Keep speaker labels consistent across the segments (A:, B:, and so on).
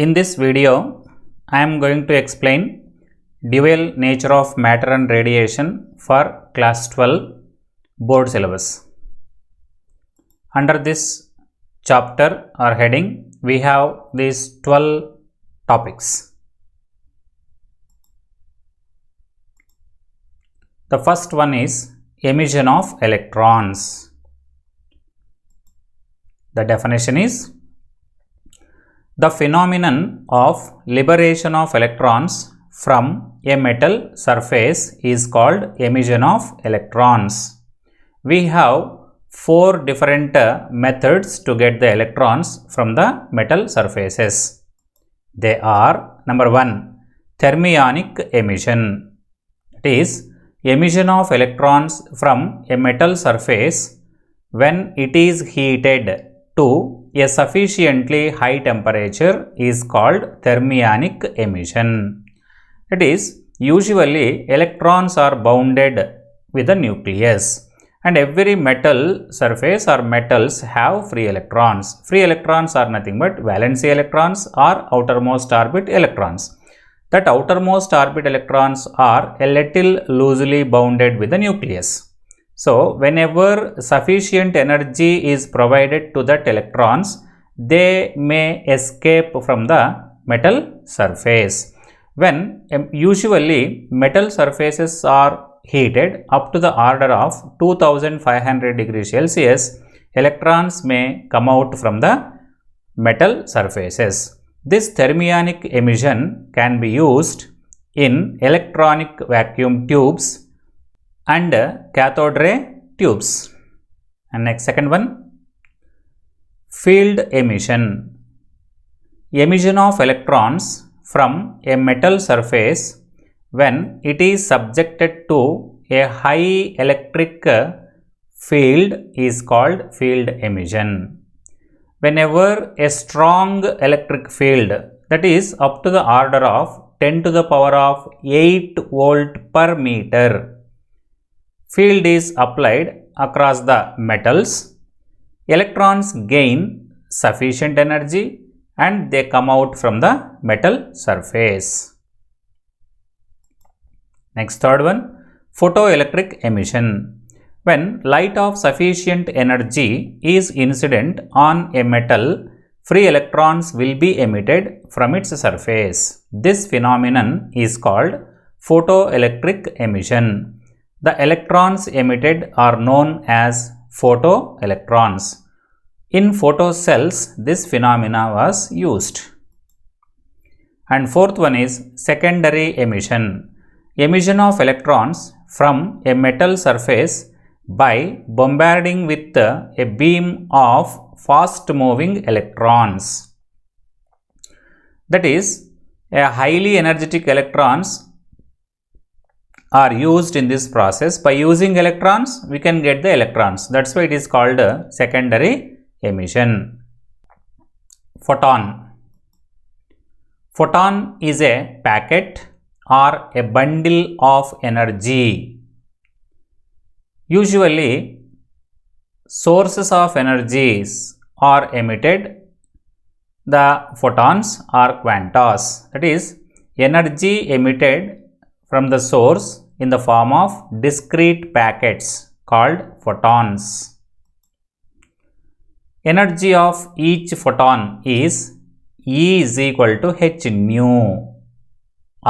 A: In this video, I am going to explain dual nature of matter and radiation for class 12 board syllabus. Under this chapter or heading, we have these 12 topics. The first one is emission of electrons. The definition is the phenomenon of liberation of electrons from a metal surface is called emission of electrons. We have four different methods to get the electrons from the metal surfaces. They are: number 1, thermionic emission. It is emission of electrons from a metal surface when it is heated to a sufficiently high temperature is called thermionic emission. It is usually electrons are bounded with the nucleus, and every metal surface or metals have free electrons. Free electrons are nothing but valency electrons or outermost orbit electrons. That outermost orbit electrons are a little loosely bounded with the nucleus. So, whenever sufficient energy is provided to that electrons, they may escape from the metal surface. When usually metal surfaces are heated up to the order of 2500 degrees Celsius, electrons may come out from the metal surfaces. This thermionic emission can be used in electronic vacuum tubes and cathode ray tubes. And next, second one, field emission. Emission of electrons from a metal surface when it is subjected to a high electric field is called field emission. Whenever a strong electric field, that is up to the order of 10 to the power of 8 volt per meter, field is applied across the metals, electrons gain sufficient energy and they come out from the metal surface. Next, third one, photoelectric emission. When light of sufficient energy is incident on a metal, free electrons will be emitted from its surface. This phenomenon is called photoelectric emission. The electrons emitted are known as photoelectrons. In photocells, this phenomena was used. And fourth one is secondary emission. Emission of electrons from a metal surface by bombarding with a beam of fast moving electrons. That is, a highly energetic electrons are used in this process. By using electrons, we can get the electrons. That's why it is called secondary emission. Photon. Photon is a packet or a bundle of energy. Usually, sources of energies are emitted. The photons are quantas. That is, energy emitted from the source in the form of discrete packets called photons. Energy of each photon is E is equal to h nu,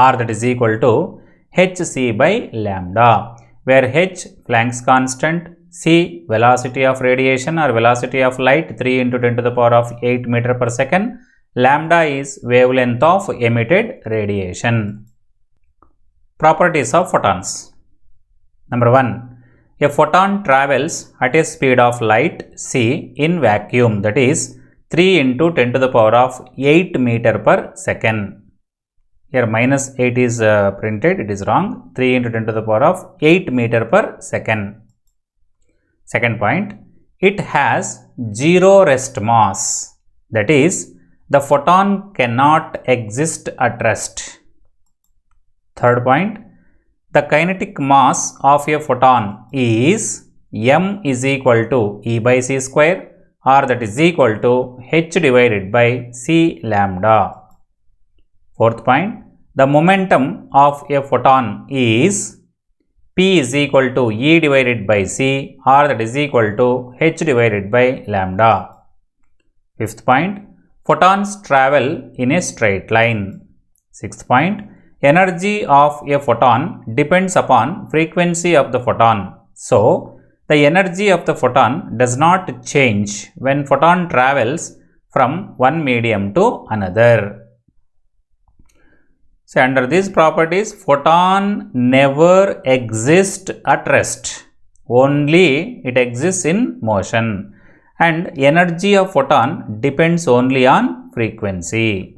A: or that is equal to hc by lambda, where h Planck's constant, c velocity of radiation or velocity of light 3 into 10 to the power of 8 meter per second, lambda is wavelength of emitted radiation. Properties of photons. Number 1, a photon travels at a speed of light c in vacuum, that is 3 into 10 to the power of 8 meter per second. Here minus 8 is printed, it is wrong. 3 into 10 to the power of 8 meter per second. Second point, it has zero rest mass. That is, the photon cannot exist at rest. Third point, the kinetic mass of a photon is m is equal to E by c square, or that is equal to h divided by c lambda. Fourth point, the momentum of a photon is P is equal to E divided by C, or that is equal to H divided by lambda. Fifth point, photons travel in a straight line. Sixth point, energy of a photon depends upon frequency of the photon. So, the energy of the photon does not change when photon travels from one medium to another. So, under these properties, photon never exists at rest, only it exists in motion, and energy of photon depends only on frequency.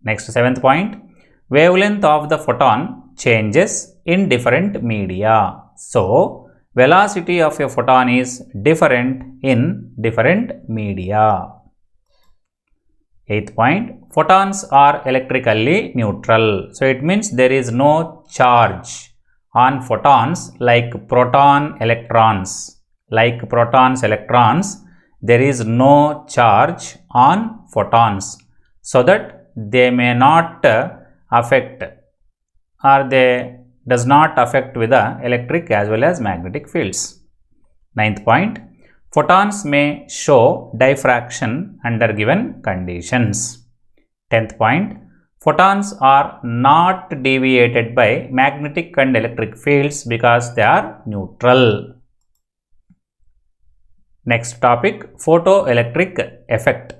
A: Next, seventh point, wavelength of the photon changes in different media. So, velocity of a photon is different in different media. Eighth point, photons are electrically neutral. So, it means there is no charge on photons like proton electrons. Like protons electrons, there is no charge on photons, so that they may not affect, or they does not affect with the electric as well as magnetic fields. Ninth point, photons may show diffraction under given conditions. 10th point, photons are not deviated by magnetic and electric fields because they are neutral. Next topic, photoelectric effect.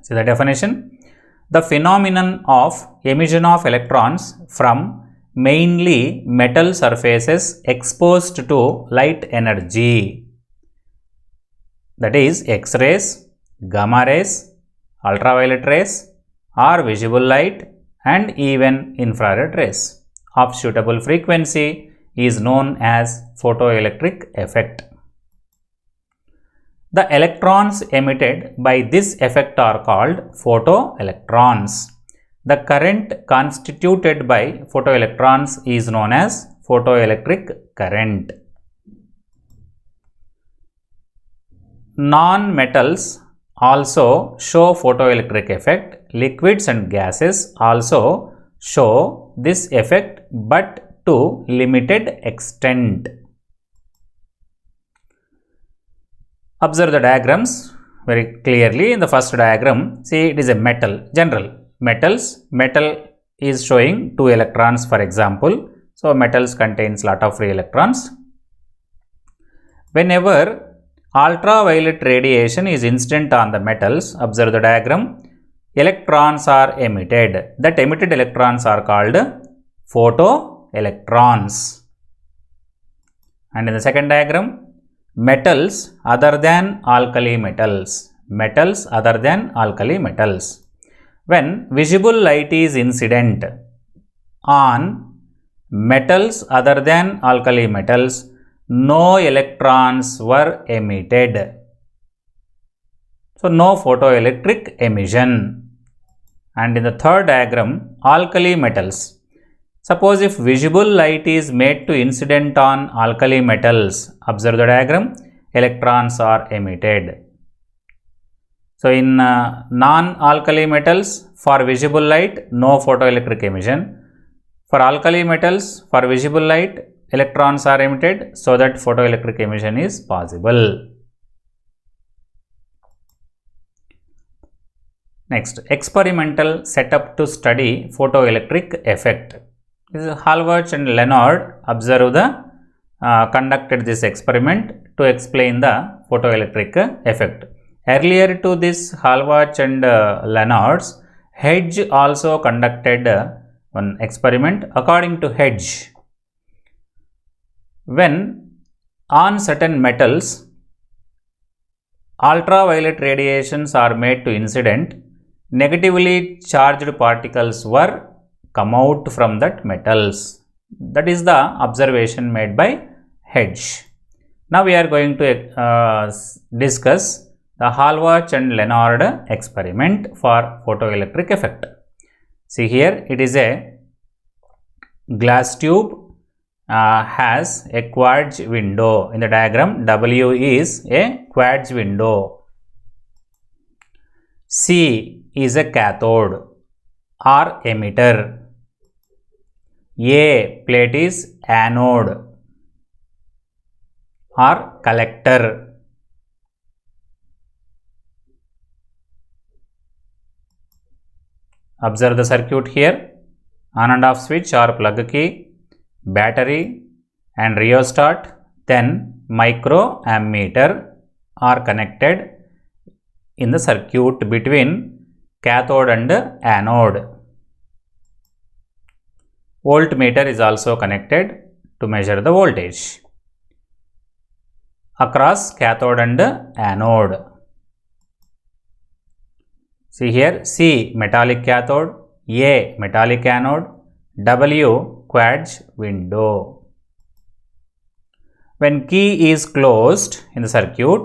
A: See the definition. The phenomenon of emission of electrons from mainly metal surfaces exposed to light energy, that is X-rays, gamma rays, ultraviolet rays, or visible light, and even infrared rays of suitable frequency is known as photoelectric effect. The electrons emitted by this effect are called photoelectrons. The current constituted by photoelectrons is known as photoelectric current. Non-metals also show photoelectric effect. Liquids and gases also show this effect, but to limited extent. Observe the diagrams very clearly. In the first diagram, see, it is a metal, general metals. Metal is showing 2 electrons, for example. So, metals contains lot of free electrons. Whenever ultraviolet radiation is incident on the metals, observe the diagram, electrons are emitted. That emitted electrons are called photoelectrons. And in the second diagram, metals other than alkali metals. Metals other than alkali metals. When visible light is incident on metals other than alkali metals, no electrons were emitted. So, no photoelectric emission. And in the third diagram, alkali metals. Suppose if visible light is made to incident on alkali metals, observe the diagram, electrons are emitted. So, in non-alkali metals, for visible light, no photoelectric emission. For alkali metals, for visible light, electrons are emitted, so that photoelectric emission is possible. Next, experimental setup to study photoelectric effect. This is Hallward and Leonard conducted this experiment to explain the photoelectric effect. Earlier to this Hallward and Leonard's, Hedge also conducted one experiment. According to Hedge, when on certain metals ultraviolet radiations are made to incident, negatively charged particles were come out from that metals. That is the observation made by Hedge. Now we are going to discuss the Hallward and Leonard experiment for photoelectric effect. See here, it is a glass tube, has a quartz window. In the diagram, W is a quartz window. C is a cathode or emitter. A plate is anode or collector. Observe the circuit here. On and off switch or plug key, battery and rheostat, then microammeter are connected in the circuit between cathode and anode. Voltmeter is also connected to measure the voltage across cathode and anode. See here, C metallic cathode, A metallic anode, W quartz window. When key is closed in the circuit,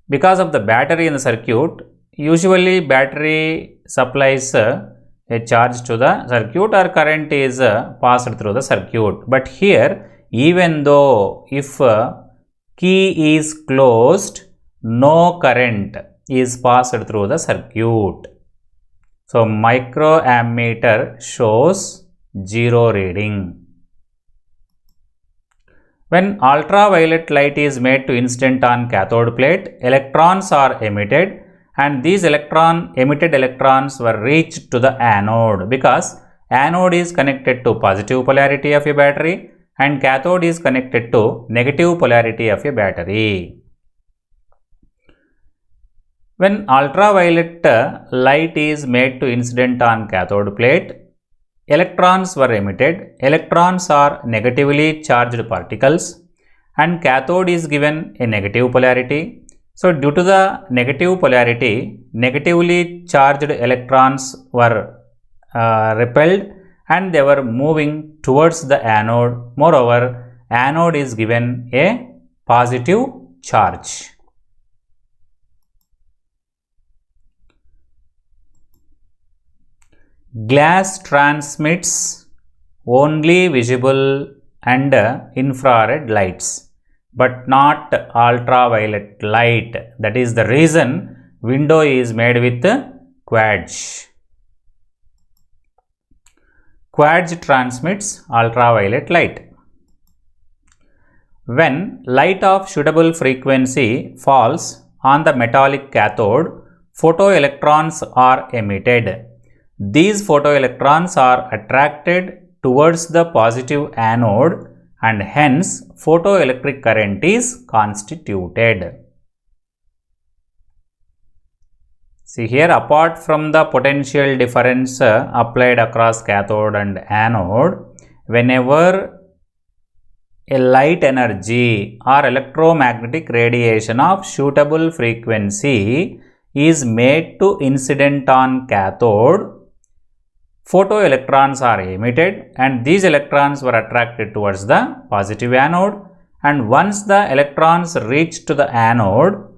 A: because of the battery in the circuit, usually battery supplies a charge to the circuit or current is passed through the circuit. But here, even though if key is closed, no current is passed through the circuit. So, microammeter shows 0 reading. When ultraviolet light is made to incident on cathode plate, electrons are emitted and these emitted electrons were reached to the anode, because anode is connected to positive polarity of a battery and cathode is connected to negative polarity of a battery. When ultraviolet light is made to incident on cathode plate, electrons were emitted. Electrons are negatively charged particles and cathode is given a negative polarity. So, due to the negative polarity, negatively charged electrons were repelled and they were moving towards the anode. Moreover, anode is given a positive charge. Glass transmits only visible and infrared lights, but not ultraviolet light. That is the reason window is made with quartz. Quartz transmits ultraviolet light. When light of suitable frequency falls on the metallic cathode, photoelectrons are emitted. These photoelectrons are attracted towards the positive anode and hence photoelectric current is constituted. See here, apart from the potential difference applied across cathode and anode, whenever a light energy or electromagnetic radiation of suitable frequency is made to incident on cathode, photoelectrons are emitted and these electrons were attracted towards the positive anode, and once the electrons reach to the anode,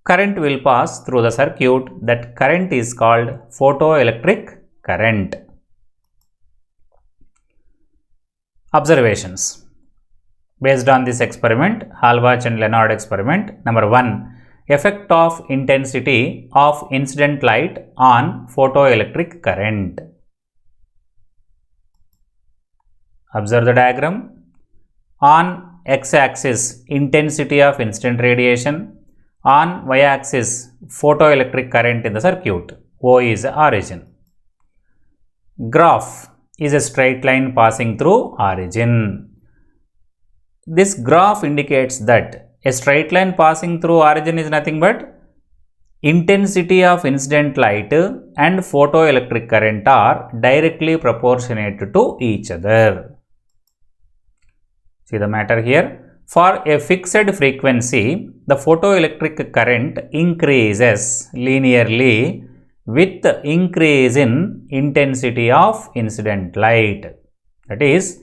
A: current will pass through the circuit. That current is called photoelectric current. Observations based on this experiment, Halbach and Lenard experiment. Number 1. Effect of intensity of incident light on photoelectric current. Observe the diagram. On x-axis, intensity of incident radiation. On y-axis, photoelectric current in the circuit. O is the origin. Graph is a straight line passing through origin. This graph indicates that a straight line passing through origin is nothing but intensity of incident light and photoelectric current are directly proportionate to each other. See the matter here. For a fixed frequency, the photoelectric current increases linearly with increase in intensity of incident light. That is,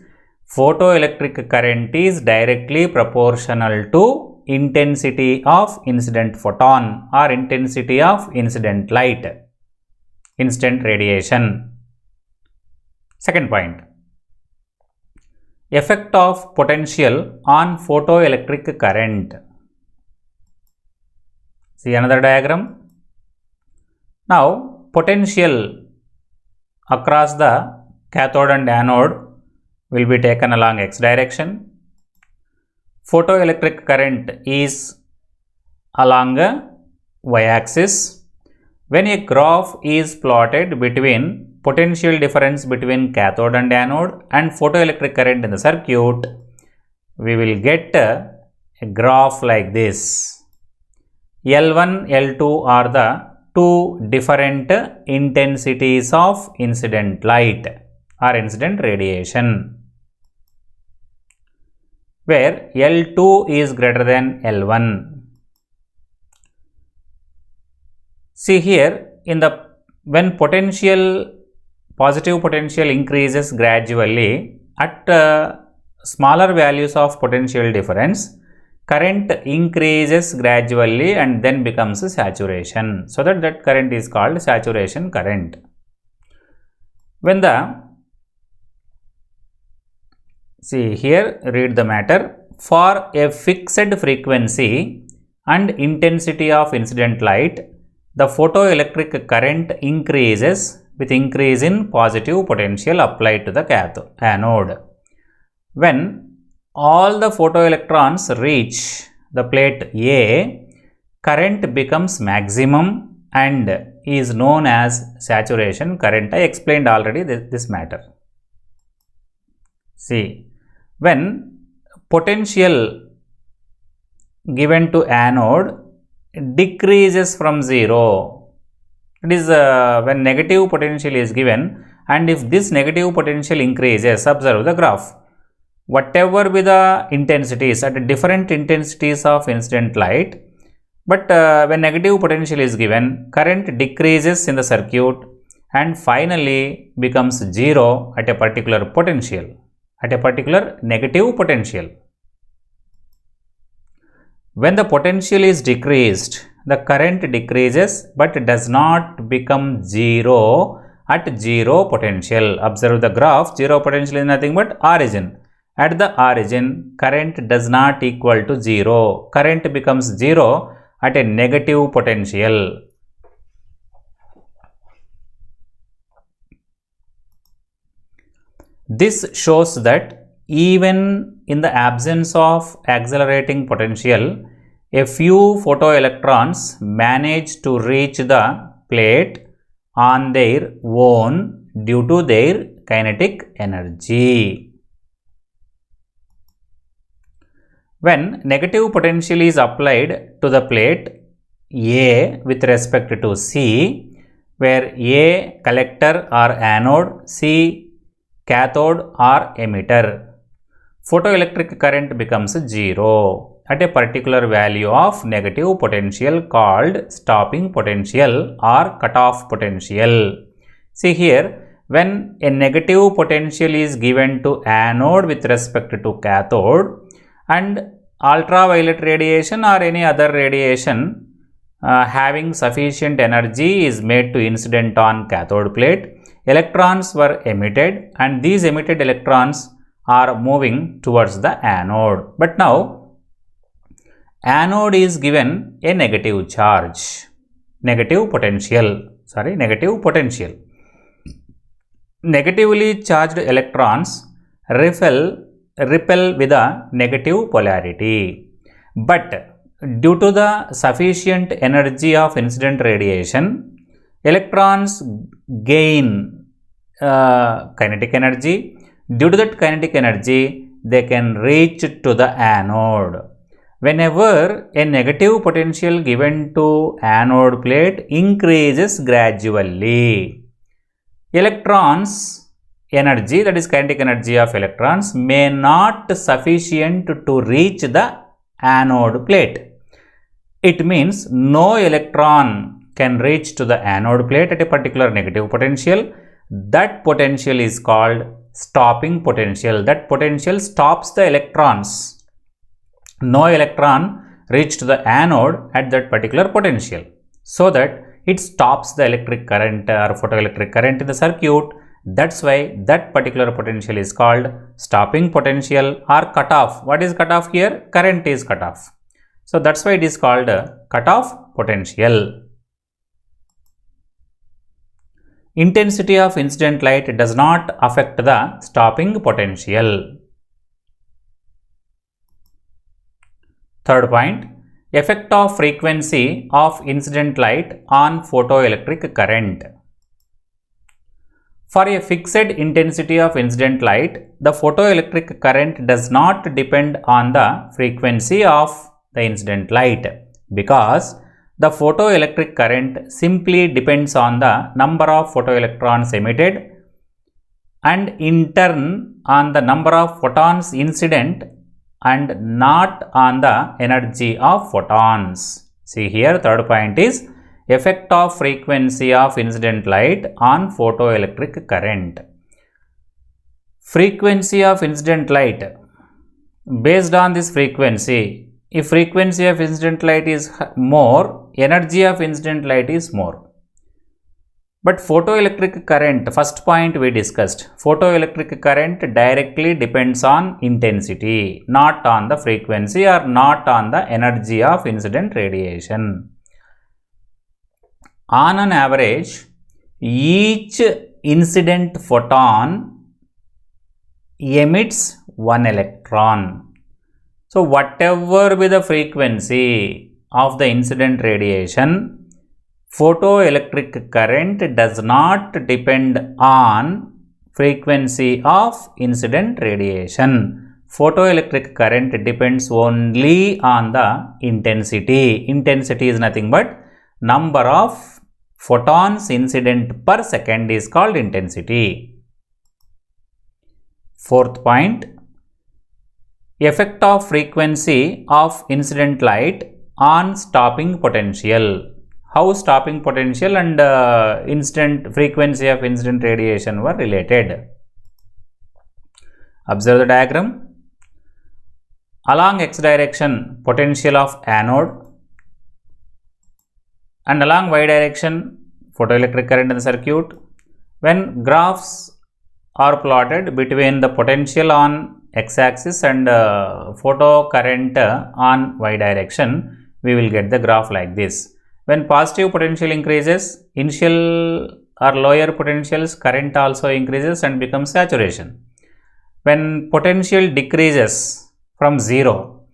A: photoelectric current is directly proportional to intensity of incident photon or intensity of incident light, incident radiation. Second point. Effect of potential on photoelectric current. See another diagram. Now potential across the cathode and anode will be taken along x direction. Photoelectric current is along a y-axis. When a graph is plotted between potential difference between cathode and anode and photoelectric current in the circuit, we will get a graph like this. L1, L2 are the two different intensities of incident light or incident radiation, where L2 is greater than L1. See here, when positive potential increases gradually at smaller values of potential difference, current increases gradually and then becomes saturation. So that current is called saturation current. See here, read the matter. For a fixed frequency and intensity of incident light, the photoelectric current increases with increase in positive potential applied to the anode. When all the photoelectrons reach the plate A, current becomes maximum and is known as saturation current. I explained already this matter. See, when potential given to anode decreases from 0, it is when negative potential is given, and if this negative potential increases, observe the graph. Whatever be the intensities at different intensities of incident light, but when negative potential is given, current decreases in the circuit and finally becomes 0 at a particular potential, at a particular negative potential. When the potential is decreased, the current decreases but does not become 0 at 0 potential. Observe the graph, 0 potential is nothing but origin. At the origin, current does not equal to 0. Current becomes 0 at a negative potential. This shows that even in the absence of accelerating potential, a few photoelectrons manage to reach the plate on their own due to their kinetic energy. When negative potential is applied to the plate A with respect to C, where A collector or anode, C cathode or emitter, photoelectric current becomes 0 at a particular value of negative potential called stopping potential or cutoff potential. See here, when a negative potential is given to anode with respect to cathode, and ultraviolet radiation or any other radiation having sufficient energy is made to incident on cathode plate, electrons were emitted and these emitted electrons are moving towards the anode. But now anode is given a negative charge, negative potential. Negatively charged electrons repel with a negative polarity, but due to the sufficient energy of incident radiation, electrons gain kinetic energy. Due to that kinetic energy, they can reach to the anode. Whenever a negative potential given to anode plate increases gradually, electrons energy, that is kinetic energy of electrons, may not sufficient to reach the anode plate. It means no electron can reach to the anode plate at a particular negative potential. That potential is called stopping potential. That potential stops the electrons. No electron reach to the anode at that particular potential, so that it stops the electric current or photoelectric current in the circuit. That's why that particular potential is called stopping potential or cutoff. What is cutoff here? Current is cutoff. So that's why it is called cutoff potential. Intensity of incident light does not affect the stopping potential. Third point, effect of frequency of incident light on photoelectric current. For a fixed intensity of incident light, the photoelectric current does not depend on the frequency of the incident light, because the photoelectric current simply depends on the number of photoelectrons emitted and in turn on the number of photons incident and not on the energy of photons. See here, third point is effect of frequency of incident light on photoelectric current. Frequency of incident light, based on this frequency, if frequency of incident light is more, energy of incident light is more. But photoelectric current, first point we discussed, photoelectric current directly depends on intensity, not on the frequency or not on the energy of incident radiation. On an average, each incident photon emits one electron. So, whatever be the frequency of the incident radiation, photoelectric current does not depend on frequency of incident radiation. Photoelectric current depends only on the intensity. Intensity is nothing but number of photons incident per second is called intensity. Fourth point, effect of frequency of incident light on stopping potential. How stopping potential and incident frequency of incident radiation were related. Observe the diagram. Along x direction, potential of anode, and along y direction, photoelectric current in the circuit. When graphs are plotted between the potential on x-axis and photo current on y direction, we will get the graph like this. When positive potential increases, initial or lower potentials, current also increases and becomes saturation. When potential decreases from 0,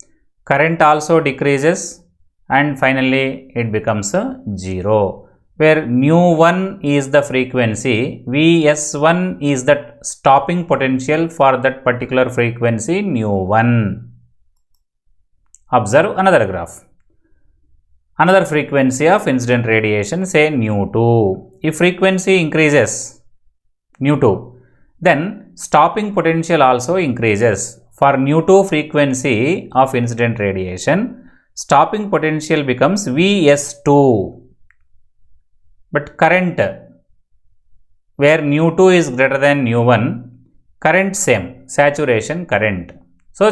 A: current also decreases and finally it becomes 0. Where nu1 is the frequency, Vs1 is the stopping potential for that particular frequency nu1. Observe another graph. Another frequency of incident radiation, say nu2. If frequency increases nu2, then stopping potential also increases. For nu2 frequency of incident radiation, stopping potential becomes Vs2. But current, where nu2 is greater than nu1, current same, saturation current. So,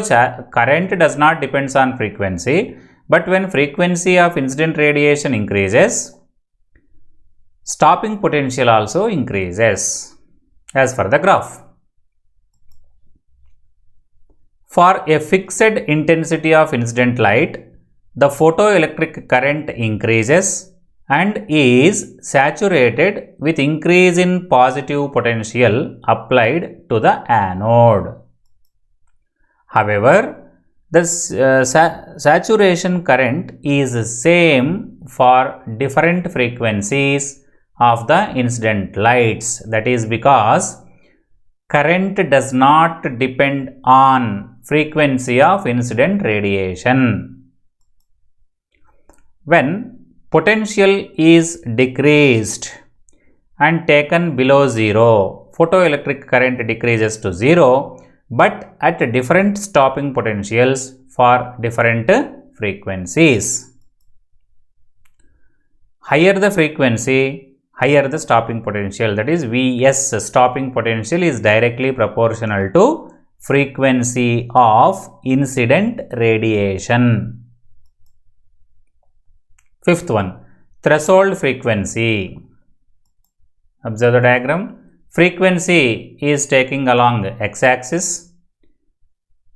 A: current does not depend on frequency, but when frequency of incident radiation increases, stopping potential also increases, as per the graph. For a fixed intensity of incident light, the photoelectric current increases and is saturated with increase in positive potential applied to the anode. However, the saturation current is same for different frequencies of the incident lights. That is because current does not depend on frequency of incident radiation. When potential is decreased and taken below 0, photoelectric current decreases to 0, but at different stopping potentials for different frequencies. Higher the frequency, higher the stopping potential, that is Vs, stopping potential, is directly proportional to frequency of incident radiation. Fifth one, threshold frequency. Observe the diagram. Frequency is taking along x-axis,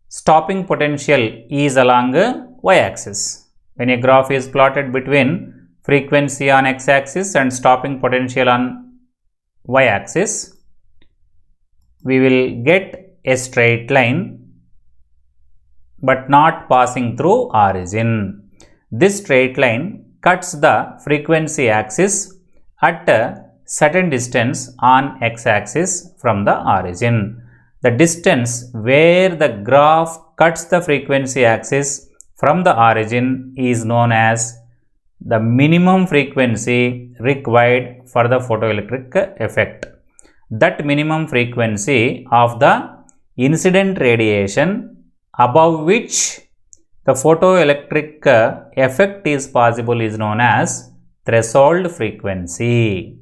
A: stopping potential is along y-axis. When a graph is plotted between frequency on x-axis and stopping potential on y-axis, we will get a straight line but not passing through origin. This straight line cuts the frequency axis at a certain distance on x-axis from the origin. The distance where the graph cuts the frequency axis from the origin is known as the minimum frequency required for the photoelectric effect. That minimum frequency of the incident radiation above which the photoelectric effect is possible is known as threshold frequency.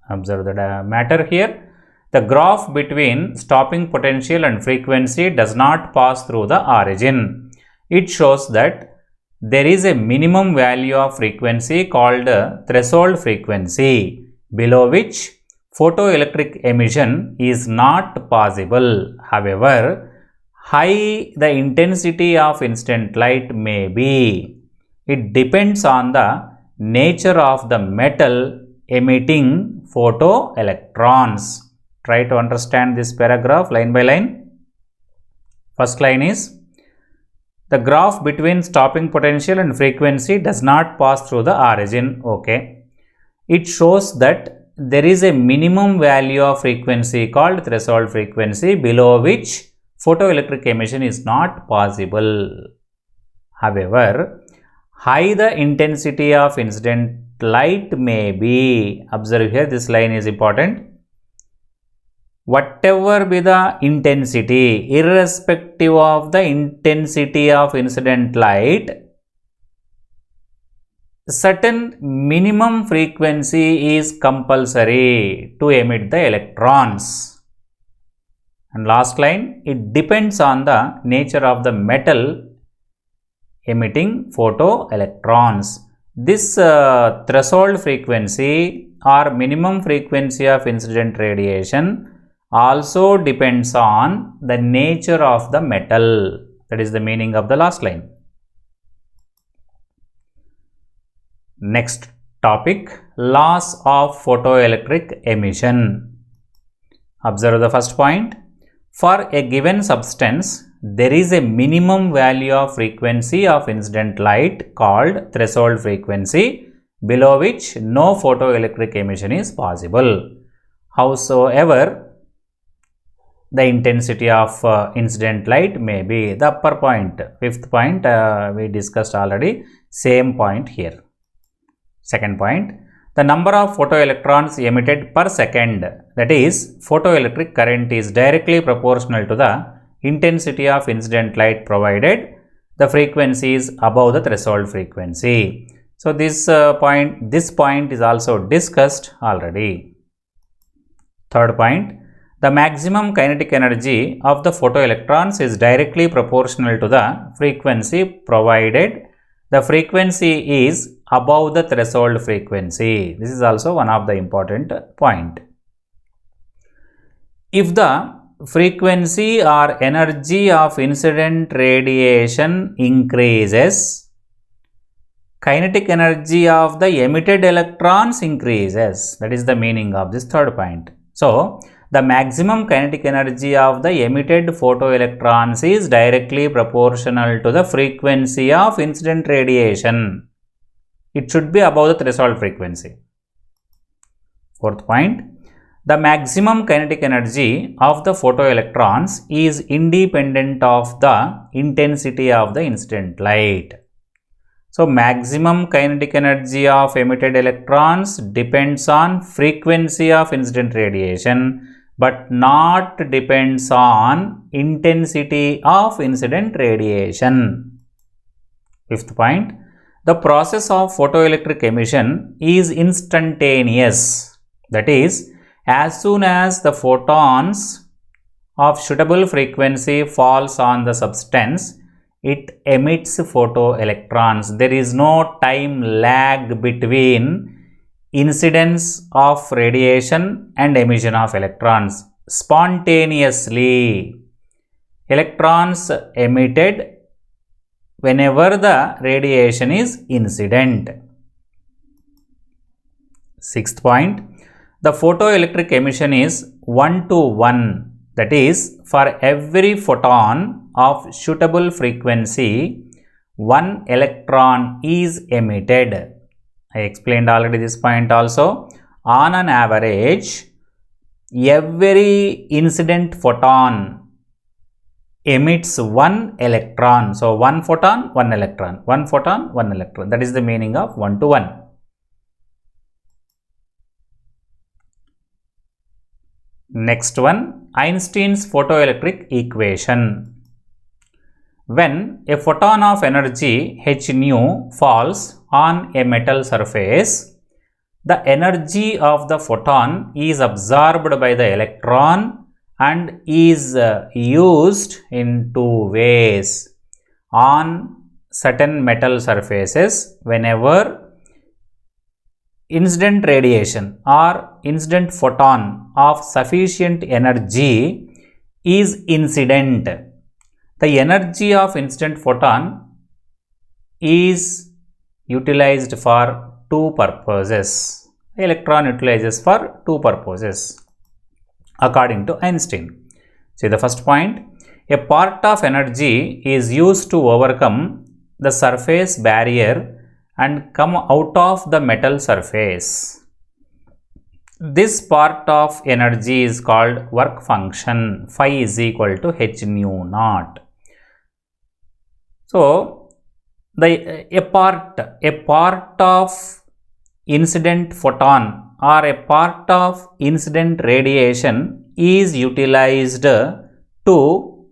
A: Observe the matter here. The graph between stopping potential and frequency does not pass through the origin. It shows that there is a minimum value of frequency called threshold frequency, below which photoelectric emission is not possible. However, high the intensity of incident light may be. It depends on the nature of the metal emitting photoelectrons. Try to understand this paragraph line by line. First line is, the graph between stopping potential and frequency does not pass through the origin. Okay. It shows that there is a minimum value of frequency called threshold frequency, below which photoelectric emission is not possible. However, high the intensity of incident light may be. Observe here, this line is important. Whatever be the intensity, irrespective of the intensity of incident light, certain minimum frequency is compulsory to emit the electrons. And last line, it depends on the nature of the metal emitting photoelectrons. This threshold frequency or minimum frequency of incident radiation also depends on the nature of the metal. That is the meaning of the last line. Next topic, loss of photoelectric emission. Observe the first point. For a given substance, there is a minimum value of frequency of incident light called threshold frequency, below which no photoelectric emission is possible. Howsoever the intensity of incident light may be. The upper point, fifth point, we discussed already, same point here. Second point, the number of photoelectrons emitted per second, that is, photoelectric current is directly proportional to the intensity of incident light provided the frequency is above the threshold frequency. So, this point is also discussed already. Third point, the maximum kinetic energy of the photoelectrons is directly proportional to the frequency provided the frequency is above the threshold frequency. This is also one of the important point. If the frequency or energy of incident radiation increases, kinetic energy of the emitted electrons increases. That is the meaning of this third point. So, the maximum kinetic energy of the emitted photoelectrons is directly proportional to the frequency of incident radiation. It should be above the threshold frequency. Fourth point, the maximum kinetic energy of the photoelectrons is independent of the intensity of the incident light. So, maximum kinetic energy of emitted electrons depends on frequency of incident radiation, but not depends on intensity of incident radiation. Fifth point, the process of photoelectric emission is instantaneous. That is, as soon as the photons of suitable frequency falls on the substance, it emits photoelectrons. There is no time lag between incidence of radiation and emission of electrons. Spontaneously, electrons emitted whenever the radiation is incident. Sixth point, The photoelectric emission is 1 to 1. That is, for every photon of suitable frequency, one electron is emitted. I explained already this point also. On an average, every incident photon emits one electron. So, one photon, one electron. One photon, one electron. That is the meaning of 1 to 1. Next one, Einstein's photoelectric equation. When a photon of energy h nu falls on a metal surface, the energy of the photon is absorbed by the electron and is used in two ways. On certain metal surfaces, whenever incident radiation or incident photon of sufficient energy is incident, the energy of incident photon is utilized for two purposes. Electron utilizes for two purposes according to Einstein. See the first point, a part of energy is used to overcome the surface barrier and come out of the metal surface. This part of energy is called work function. Phi is equal to h nu naught. So, a part of incident photon or a part of incident radiation is utilized to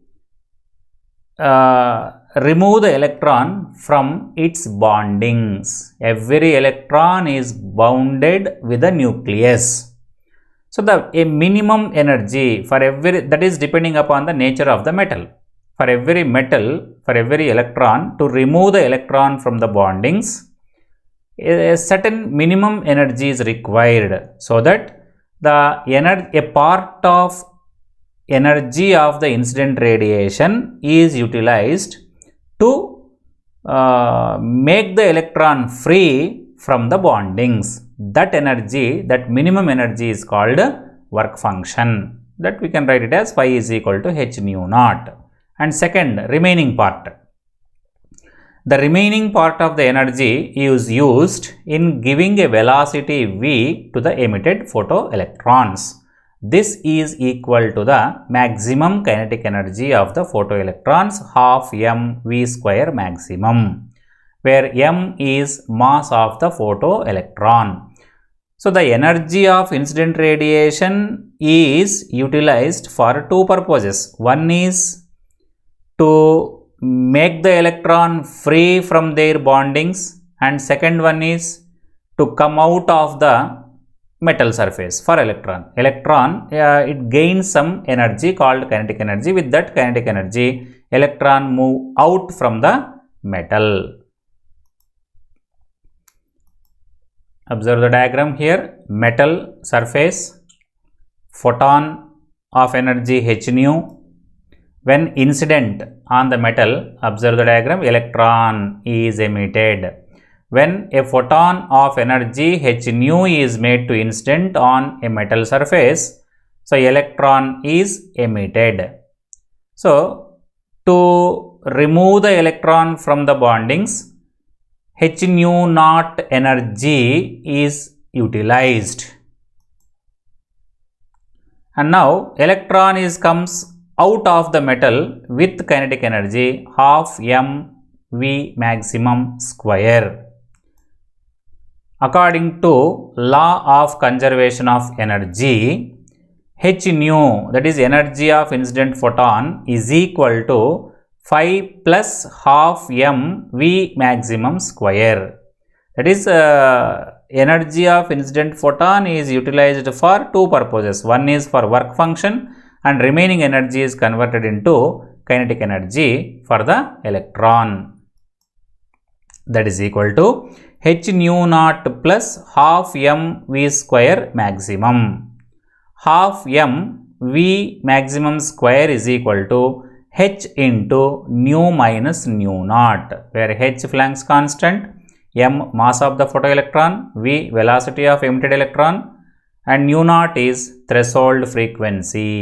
A: remove the electron from its bondings. Every electron is bounded with a nucleus. So, a minimum energy for every, that is depending upon the nature of the metal. For every metal, for every electron, to remove the electron from the bondings, a certain minimum energy is required, so that a part of energy of the incident radiation is utilized to make the electron free from the bondings. That energy, that minimum energy is called work function. That we can write it as phi is equal to h nu naught. And second, remaining part. The remaining part of the energy is used in giving a velocity v to the emitted photoelectrons. This is equal to the maximum kinetic energy of the photoelectrons, half m v square maximum, where m is mass of the photoelectron. So, the energy of incident radiation is utilized for two purposes. One is to make the electron free from their bondings, and second one is to come out of the metal surface for electron. It gains some energy called kinetic energy. With that kinetic energy, electron move out from the metal. Observe the diagram here. Metal surface, photon of energy h nu. When incident on the metal, observe the diagram, electron is emitted. When a photon of energy h nu is made to incident on a metal surface, so electron is emitted. So, to remove the electron from the bondings, h nu naught energy is utilized. And now electron comes out of the metal with kinetic energy half m v maximum square. According to law of conservation of energy, h nu, that is energy of incident photon, is equal to phi plus half m v maximum square. That is energy of incident photon is utilized for two purposes. One is for work function, and remaining energy is converted into kinetic energy for the electron. That is equal to h nu naught plus half m v square maximum. Half m v maximum square is equal to h into nu minus nu naught, where h Planck's constant, m mass of the photoelectron, v velocity of emitted electron, and nu naught is threshold frequency.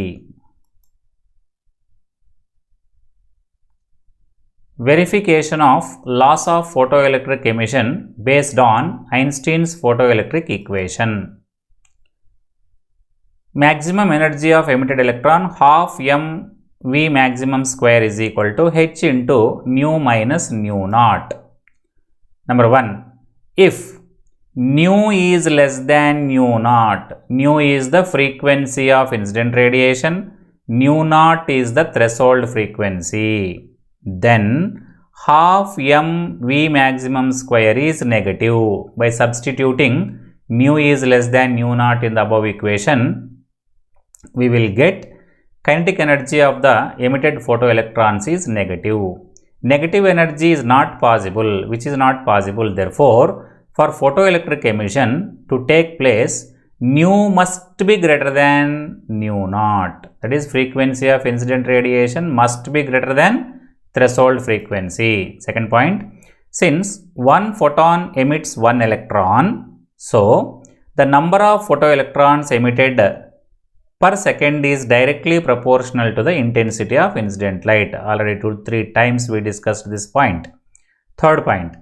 A: Verification of laws of photoelectric emission based on Einstein's photoelectric equation. Maximum energy of emitted electron half m v maximum square is equal to h into nu minus nu naught. Number 1. If nu is less than nu naught, nu is the frequency of incident radiation, nu naught is the threshold frequency, then half m v maximum square is negative. By substituting mu is less than nu naught in the above equation, we will get kinetic energy of the emitted photoelectrons is negative. Negative energy is not possible, which is not possible. Therefore, for photoelectric emission to take place, nu must be greater than nu naught. That is, frequency of incident radiation must be greater than threshold frequency. Second point, since one photon emits one electron, so the number of photoelectrons emitted per second is directly proportional to the intensity of incident light. Already 2-3 times we discussed this point. Third point,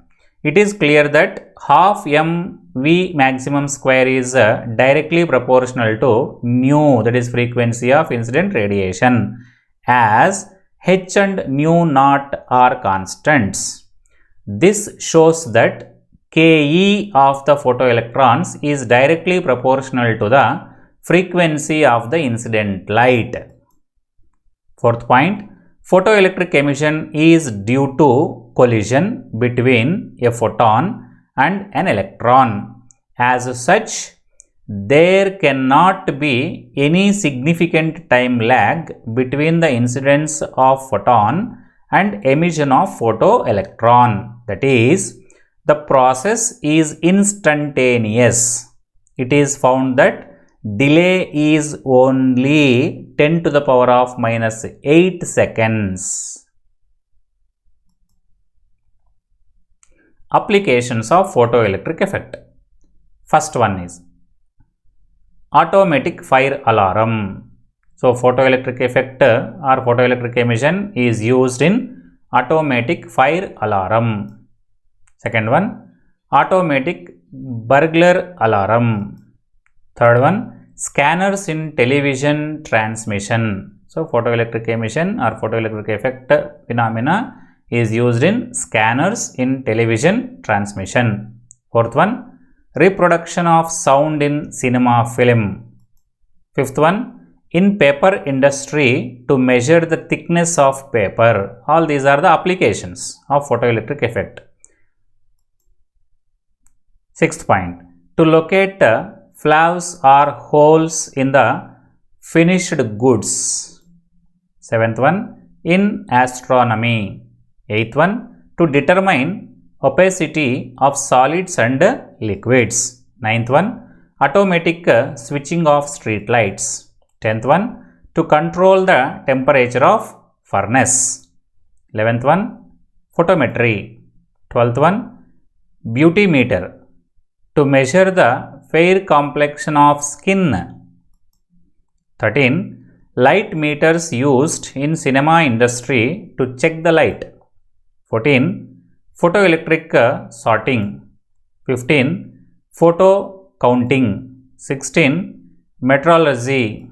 A: it is clear that half m v maximum square is directly proportional to nu, that is frequency of incident radiation, as h and nu naught are constants. This shows that Ke of the photoelectrons is directly proportional to the frequency of the incident light. Fourth point, photoelectric emission is due to collision between a photon and an electron. As such, there cannot be any significant time lag between the incidence of photon and emission of photoelectron. That is, the process is instantaneous. It is found that delay is only 10 to the power of minus 8 seconds. Applications of photoelectric effect. First one is automatic fire alarm. So, photoelectric effect or photoelectric emission is used in automatic fire alarm. Second one, automatic burglar alarm. Third one, scanners in television transmission. So, photoelectric emission or photoelectric effect phenomena is used in scanners in television transmission. Fourth one, reproduction of sound in cinema film. Fifth one, in paper industry to measure the thickness of paper. All these are the applications of photoelectric effect. Sixth point, to locate flaws or holes in the finished goods. Seventh one, in astronomy. Eighth one, to determine opacity of solids and liquids. Ninth one, automatic switching of street lights. 10th one, to control the temperature of furnace. 11th one, photometry. 12th one, beauty meter, to measure the fair complexion of skin. 13, light meters used in cinema industry to check the light. 14, photoelectric sorting. 15, photo counting. 16, metrology.